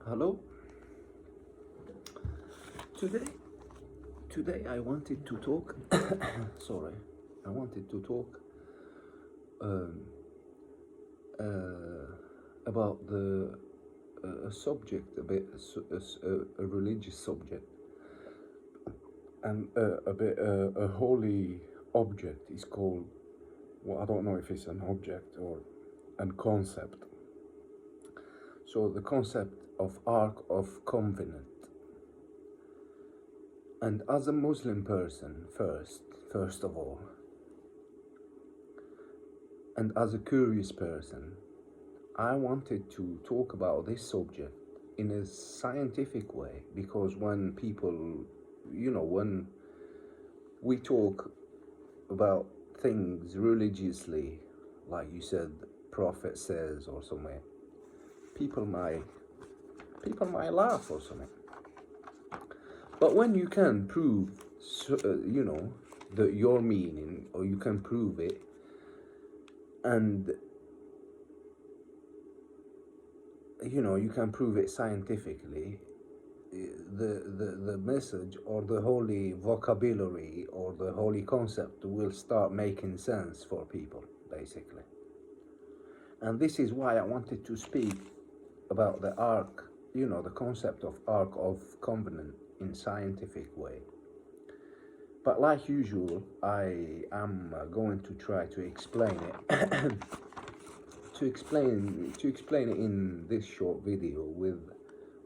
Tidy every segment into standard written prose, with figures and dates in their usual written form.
Hello. Today, today I wanted to talk. Sorry, I wanted to talk um, uh, about the a subject, a bit a religious subject, and a bit a holy object is called. Well, I don't know if it's an object or a concept. So the concept of Ark of Covenant. And as a Muslim person, first of all, and as a curious person, I wanted to talk about this subject in a scientific way because when people, when we talk about things religiously, like you said, Prophet says or something, people might laugh or something. But when you can prove, your meaning, or you can prove it, and you can prove it scientifically, the message or the holy vocabulary or the holy concept will start making sense for people, basically. And this is why I wanted to speak about the ark, the concept of Ark of Covenant in scientific way. But like usual, I am going to try to explain it to explain it in this short video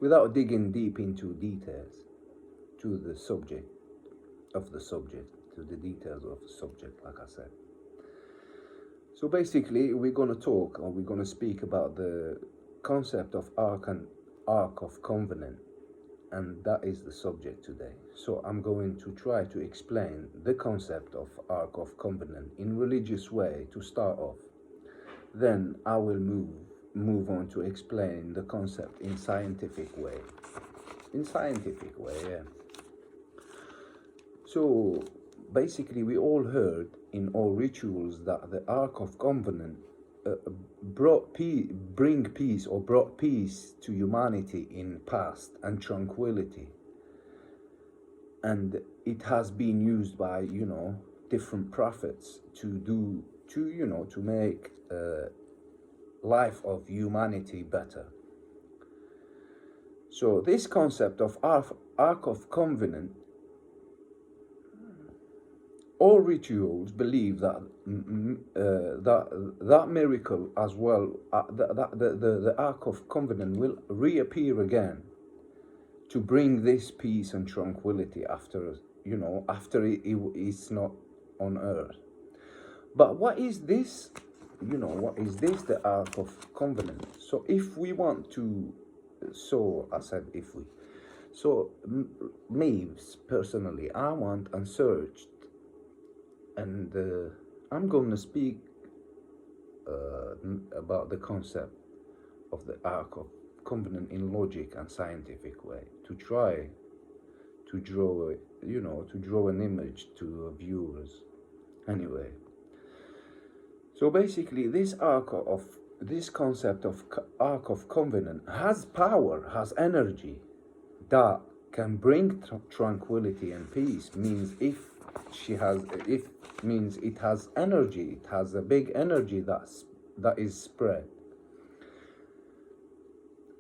without digging deep into details to the subject to the details of the subject, like I said. So basically, we're going to speak about the concept of Ark of Covenant, and that is the subject today. So I'm going to try to explain the concept of Ark of Covenant in religious way to start off. Then I will move on to explain the concept in scientific way. Yeah. So basically, we all heard in all rituals that the Ark of Covenant brought peace to humanity in past and tranquility, and it has been used by different prophets to make life of humanity better. So this concept of Ark of Covenant, all rituals believe that that miracle as well, the Ark of Covenant will reappear again to bring this peace and tranquility after it's not on earth. But what is this? The Ark of Covenant? So if we want to, so I said if we. So me personally, I want and searched, and I'm going to speak about the concept of the Ark of Covenant in logic and scientific way to try to draw an image to viewers. Anyway, so basically, this concept of Ark of Covenant has power, has energy that can bring tranquility and peace. Means means it has energy. It has a big energy that is spread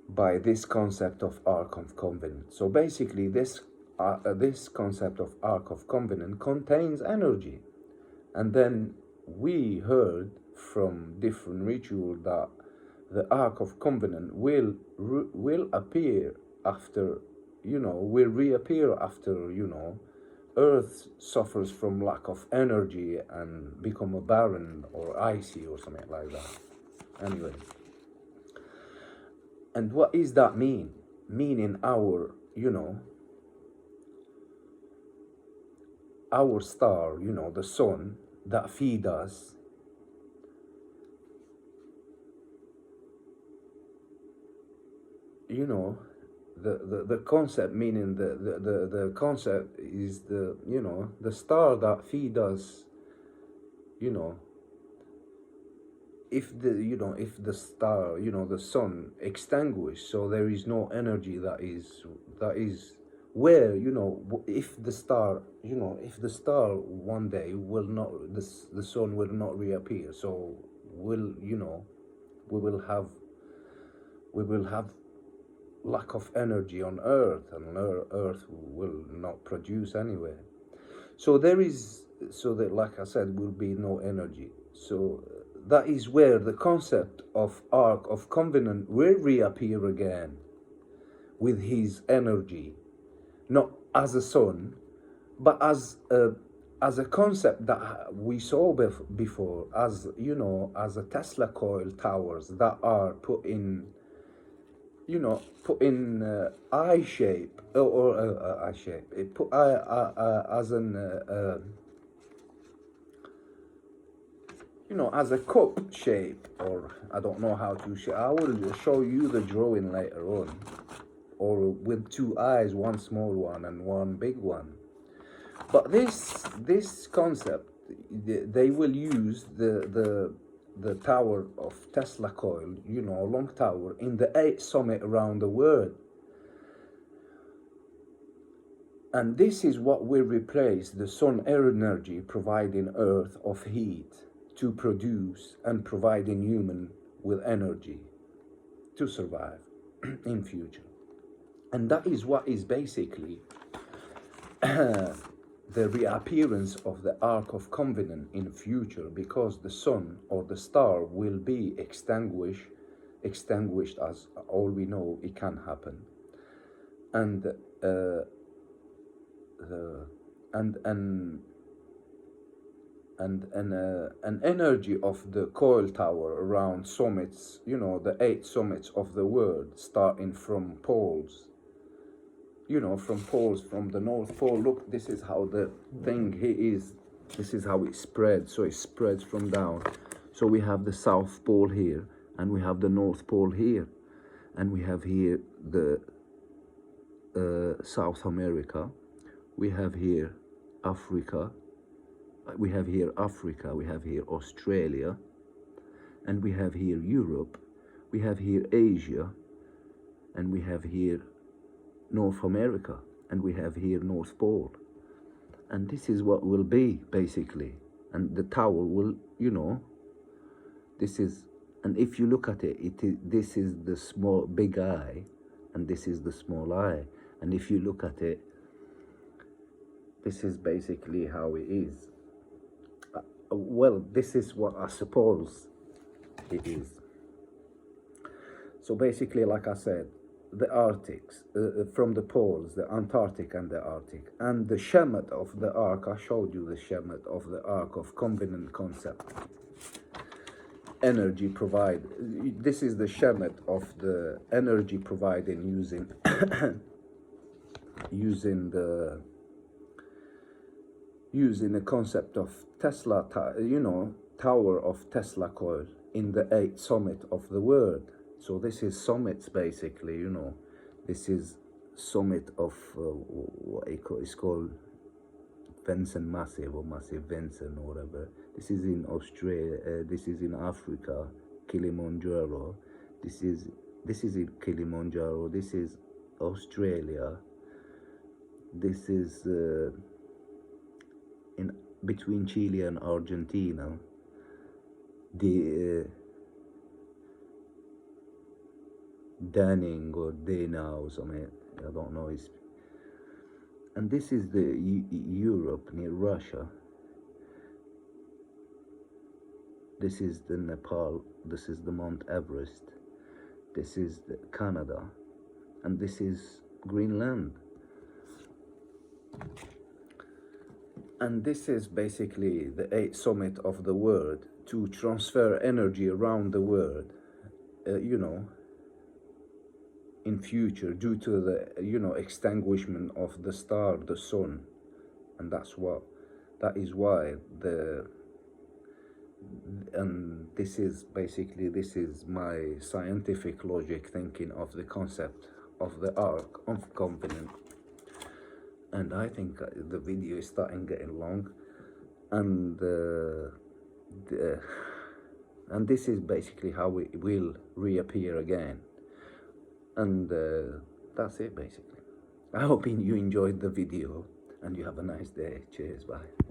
by this concept of Ark of Covenant. So basically, this concept of Ark of Covenant contains energy, and then we heard from different ritual that the Ark of Covenant will appear after, will reappear after, Earth suffers from lack of energy and become a barren or icy or something like that. Anyway, and what is that mean? Meaning our star, the sun that feed us, the concept, meaning the concept is the star that feed us, if the, you know, if the star, you know, the sun extinguished, so there is no energy that is where, you know, if the star, you know, if the star one day will not, the sun will not reappear, so will, you know, we will have, we will have lack of energy on earth, and earth will not produce anywhere. So there is, so that, like I said, will be no energy. So that is where the concept of Ark of Covenant will reappear again with his energy, not as a sun, but as a concept that we saw before, as, you know, as a Tesla coil towers that are put in, you know, put in eye shape, or eye shape. It put as an you know, as a cup shape, or I don't know how to show. I will show you the drawing later on, or with two eyes, one small one and one big one. But this concept, they will use the tower of Tesla coil, you know, long tower, in the 8th summit around the world. And this is what will replace the sun energy, providing Earth of heat to produce and providing human with energy to survive in future. And that is what is basically the reappearance of the Ark of Covenant in future, because the sun or the star will be extinguished as all we know it can happen. And an energy of the coil tower around summits, you know, the 8 summits of the world, starting from poles, you know, from poles, from the North Pole. Look, this is how the thing here is. This is how it spreads. So it spreads from down. So we have the South Pole here, and we have the North Pole here, and we have here the South America. We have here Africa. We have here Africa. We have here Australia, and we have here Europe. We have here Asia, and we have here North America, and we have here North Pole. And this is what will be basically. And the tower will, you know, this is, and if you look at it, this is the small big eye, and this is the small eye. And if you look at it, this is basically how it is. Well, this is what I suppose it is. So basically, like I said, the Arctics, from the poles, the Antarctic and the Arctic, and the Shemet of the Ark. I showed you the Shemet of the Ark of Covenant concept. Energy provide. This is the Shemet of the energy providing using using the concept of Tesla, you know, tower of Tesla coil in the 8th summit of the world. So this is summits basically, you know. This is summit of what it's called Vincent Massive, or Massive Vincent, or whatever. This is in Australia. This is in Africa, Kilimanjaro. This is in Kilimanjaro. This is Australia. This is in between Chile and Argentina. The Danning or Dana or something, I don't know. And this is the Europe near Russia. This is the Nepal. This is the Mount Everest. This is the Canada, and this is Greenland. And this is basically the 8th summit of the world to transfer energy around the world, you know, in future, due to the, you know, extinguishment of the star, the sun. And that is why and this is basically, this is my scientific logic thinking of the concept of the Ark of Covenant. And I think the video is starting getting long, and and this is basically how it will reappear again. And that's it basically. I hope you enjoyed the video and you have a nice day. Cheers, bye.